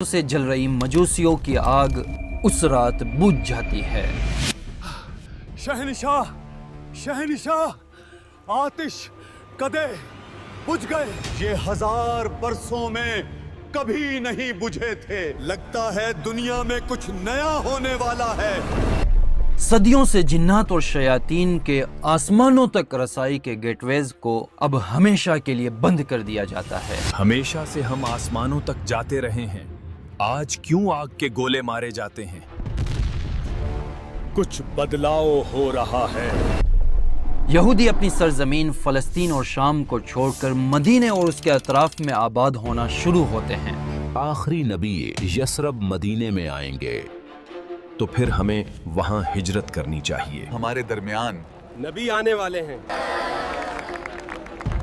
سے جل رہی مجوسیوں کی آگ اس رات بجھ جاتی ہے۔ شہنشاہ شہنشاہ آتش کدے بجھ گئے، یہ 1000 برسوں میں کبھی نہیں بجھے تھے، لگتا ہے دنیا میں کچھ نیا ہونے والا ہے۔ صدیوں سے جنات اور شیاطین کے آسمانوں تک رسائی کے گیٹ ویز کو اب ہمیشہ کے لیے بند کر دیا جاتا ہے۔ ہمیشہ سے ہم آسمانوں تک جاتے رہے ہیں، آج کیوں آگ کے گولے مارے جاتے ہیں؟ کچھ بدلاؤ ہو رہا ہے۔ یہودی اپنی سرزمین فلسطین اور شام کو چھوڑ کر مدینے اور اس کے اطراف میں آباد ہونا شروع ہوتے ہیں۔ آخری نبی یثرب مدینے میں آئیں گے تو پھر ہمیں وہاں ہجرت کرنی چاہیے۔ ہمارے درمیان نبی آنے والے ہیں۔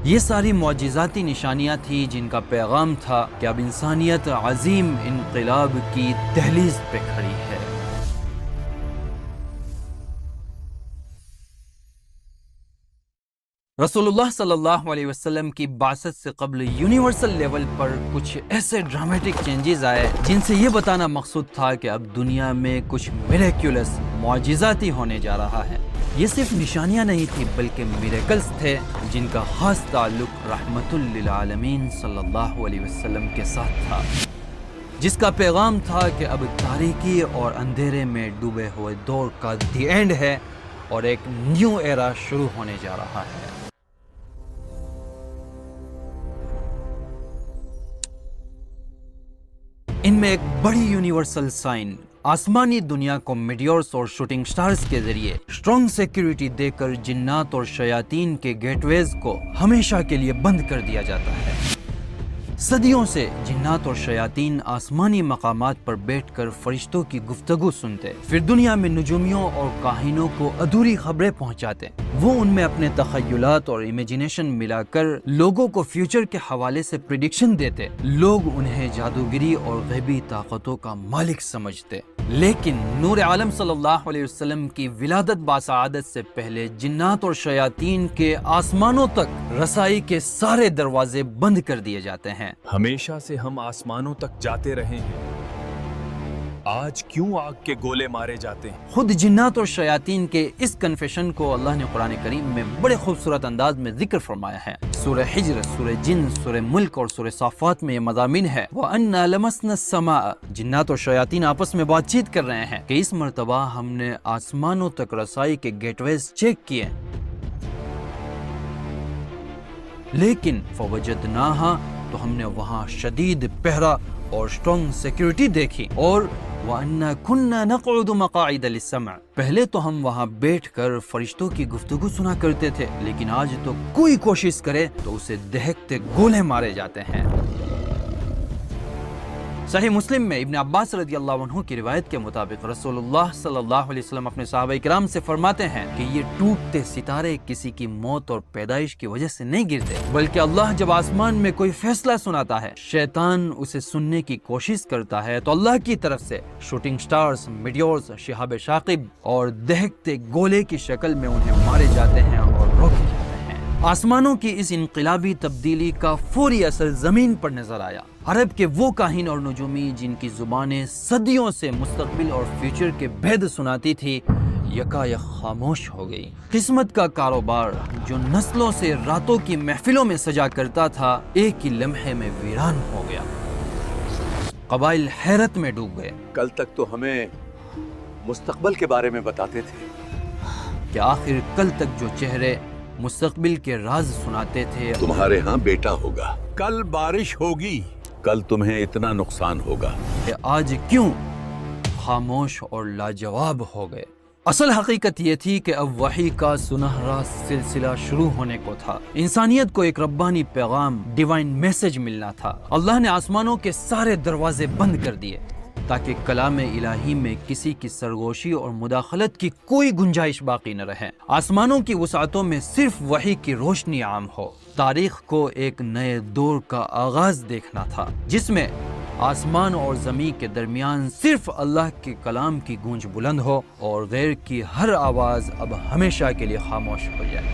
یہ ساری معجزاتی نشانیاں تھیں جن کا پیغام تھا کہ اب انسانیت عظیم انقلاب کی دہلیز پہ کھڑی ہے۔ رسول اللہ صلی اللہ علیہ وسلم کی بعثت سے قبل یونیورسل لیول پر کچھ ایسے ڈرامیٹک چینجز آئے جن سے یہ بتانا مقصود تھا کہ اب دنیا میں کچھ میریکولس معجزاتی ہونے جا رہا ہے۔ یہ صرف نشانیاں نہیں تھی بلکہ میریکلز تھے جن کا خاص تعلق رحمت للعالمین صلی اللہ علیہ وسلم کے ساتھ تھا، جس کا پیغام تھا کہ اب تاریکی اور اندھیرے میں ڈوبے ہوئے دور کا دی اینڈ ہے اور ایک نیو ایرا شروع ہونے جا رہا ہے۔ ان میں ایک بڑی یونیورسل سائن آسمانی دنیا کو میڈیورز اور شوٹنگ سٹارز کے ذریعے اسٹرانگ سیکیورٹی دے کر جنات اور شیاطین کے گیٹ ویز کو ہمیشہ کے لیے بند کر دیا جاتا ہے۔ صدیوں سے جنات اور شیاطین آسمانی مقامات پر بیٹھ کر فرشتوں کی گفتگو سنتے، پھر دنیا میں نجومیوں اور کاہنوں کو ادھوری خبریں پہنچاتے۔ وہ ان میں اپنے تخیلات اور امیجینیشن ملا کر لوگوں کو فیوچر کے حوالے سے پریڈکشن دیتے۔ لوگ انہیں جادوگری اور غیبی طاقتوں کا مالک سمجھتے، لیکن نور عالم صلی اللہ علیہ وسلم کی ولادت باسعادت سے پہلے جنات اور شیاطین کے آسمانوں تک رسائی کے سارے دروازے بند کر دیے جاتے ہیں۔ ہمیشہ سے ہم آسمانوں تک جاتے رہے ہیں، آج کیوں آگ کے گولے مارے جاتے ہیں؟ خود جنات اور شیاطین کے اس کنفیشن کو اللہ نے قرآن کریم میں بڑے خوبصورت انداز میں ذکر فرمایا ہے۔ سورہ حجر، سورہ جن، سورہ ملک اور سورہ صافات میں یہ مضامین ہے۔ وَأَنَّا لَمَسْنَا السَّمَاءَ، جنات اور شیاطین آپس میں بات چیت کر رہے ہیں کہ اس مرتبہ ہم نے آسمانوں تک رسائی کے گیٹ ویز چیک کیے، لیکن فَوَجَدْنَاهَا، تو ہم نے وہاں شدید پہرا اور اسٹرانگ سیکیورٹی دیکھی، اور وَأَنَّا كُنَّا نَقْعُدُ مَقَاعِدَ لِلسَّمْعِ، پہلے تو ہم وہاں بیٹھ کر فرشتوں کی گفتگو سنا کرتے تھے، لیکن آج تو کوئی کوشش کرے تو اسے دہکتے گولے مارے جاتے ہیں۔ صحیح مسلم میں ابن عباس رضی اللہ عنہ کی روایت کے مطابق رسول اللہ صلی اللہ علیہ وسلم اپنے صحابہ کرام سے فرماتے ہیں کہ یہ ٹوٹتے ستارے کسی کی موت اور پیدائش کی وجہ سے نہیں گرتے، بلکہ اللہ جب آسمان میں کوئی فیصلہ سناتا ہے، شیطان اسے سننے کی کوشش کرتا ہے تو اللہ کی طرف سے شوٹنگ سٹارز، میڈیورز، شہاب ثاقب اور دہکتے گولے کی شکل میں انہیں مارے جاتے ہیں اور روکے جاتے ہیں۔ آسمانوں کی اس انقلابی تبدیلی کا فوری اثر زمین پر نظر آیا۔ عرب کے وہ کاہن اور نجومی جن کی زبانیں صدیوں سے مستقبل اور فیوچر کے بھید سناتی تھی، یکایک خاموش ہو گئی۔ قسمت کا کاروبار جو نسلوں سے راتوں کی محفلوں میں سجا کرتا تھا، ایک ہی لمحے میں ویران ہو گیا۔ قبائل حیرت میں ڈوب گئے کل تک تو ہمیں مستقبل کے بارے میں بتاتے تھے کہ آخر کل تک جو چہرے مستقبل کے راز سناتے تھے، تمہارے ہاں بیٹا ہوگا، کل بارش ہوگی، کل تمہیں اتنا نقصان ہوگا، کہ آج کیوں خاموش اور لاجواب ہو گئے۔ اصل حقیقت یہ تھی کہ اب وحی کا سنہرا سلسلہ شروع ہونے کو تھا۔ انسانیت کو ایک ربانی پیغام، ڈیوائن میسج ملنا تھا۔ اللہ نے آسمانوں کے سارے دروازے بند کر دیے تاکہ کلام الہی میں کسی کی سرگوشی اور مداخلت کی کوئی گنجائش باقی نہ رہے۔ آسمانوں کی وسعتوں میں صرف وحی کی روشنی عام ہو۔ تاریخ کو ایک نئے دور کا آغاز دیکھنا تھا جس میں آسمان اور زمین کے درمیان صرف اللہ کے کلام کی گونج بلند ہو اور غیر کی ہر آواز اب ہمیشہ کے لیے خاموش ہو جائے۔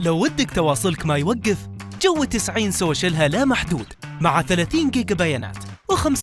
لو ودك تواصلك ما يوقف، جو 90 سوشيالها لا محدود مع 30 جيجا بيانات و5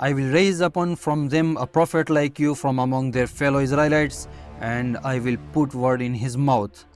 I will raise upon from them a prophet like you from among their fellow Israelites and I will put word in his mouth।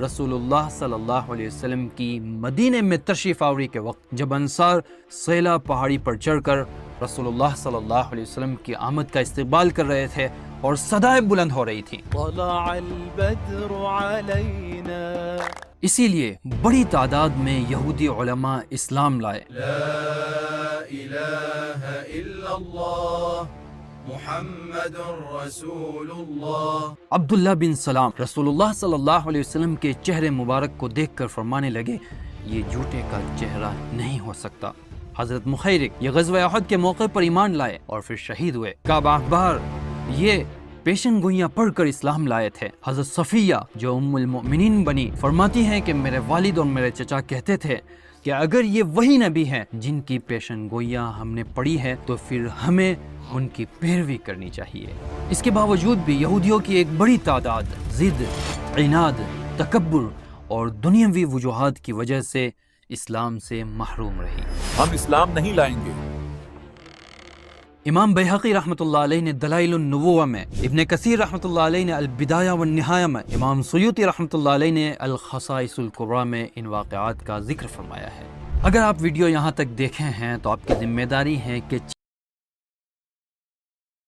رسول اللہ صلی اللہ علیہ وسلم کی مدینے میں تشریف آوری کے وقت جب انصار سیلا پہاڑی پر چڑھ کر رسول اللہ صلی اللہ علیہ وسلم کی آمد کا استقبال کر رہے تھے اور صدائیں بلند ہو رہی تھیں، اسی لیے بڑی تعداد میں یہودی علماء اسلام لائے۔ محمد رسول اللہ۔ عبداللہ بن سلام رسول اللہ صلی اللہ علیہ وسلم کے چہرے مبارک کو دیکھ کر فرمانے لگے، یہ جھوٹے کا چہرہ نہیں ہو سکتا۔ حضرت مخیرق یہ غزوہ احد کے موقع پر ایمان لائے اور پھر شہید ہوئے۔ کعب احبار یہ پیشن گوئیاں پڑھ کر اسلام لائے تھے۔ حضرت صفیہ جو ام المؤمنین بنی فرماتی ہیں کہ میرے والد اور میرے چچا کہتے تھے کہ اگر یہ وہی نبی ہیں جن کی پیشن گوئیاں ہم نے پڑھی ہے تو پھر ہمیں ان کی پیروی کرنی چاہیے۔ اس کے باوجود بھی یہودیوں کی ایک بڑی تعداد ضد، عناد، تکبر اور دنیاوی وجوہات کی وجہ سے اسلام سے محروم رہی۔ ہم اسلام نہیں لائیں گے۔ امام بیہقی رحمۃ اللہ علیہ نے دلائل النبوہ میں، ابن کثیر رحمۃ اللہ علیہ نے البدایہ والنہایہ میں، امام سیوطی رحمۃ اللہ علیہ نے الخصائص الکبریٰ میں ان واقعات کا ذکر فرمایا ہے۔ اگر آپ ویڈیو یہاں تک دیکھے ہیں تو آپ کی ذمہ داری ہے کہ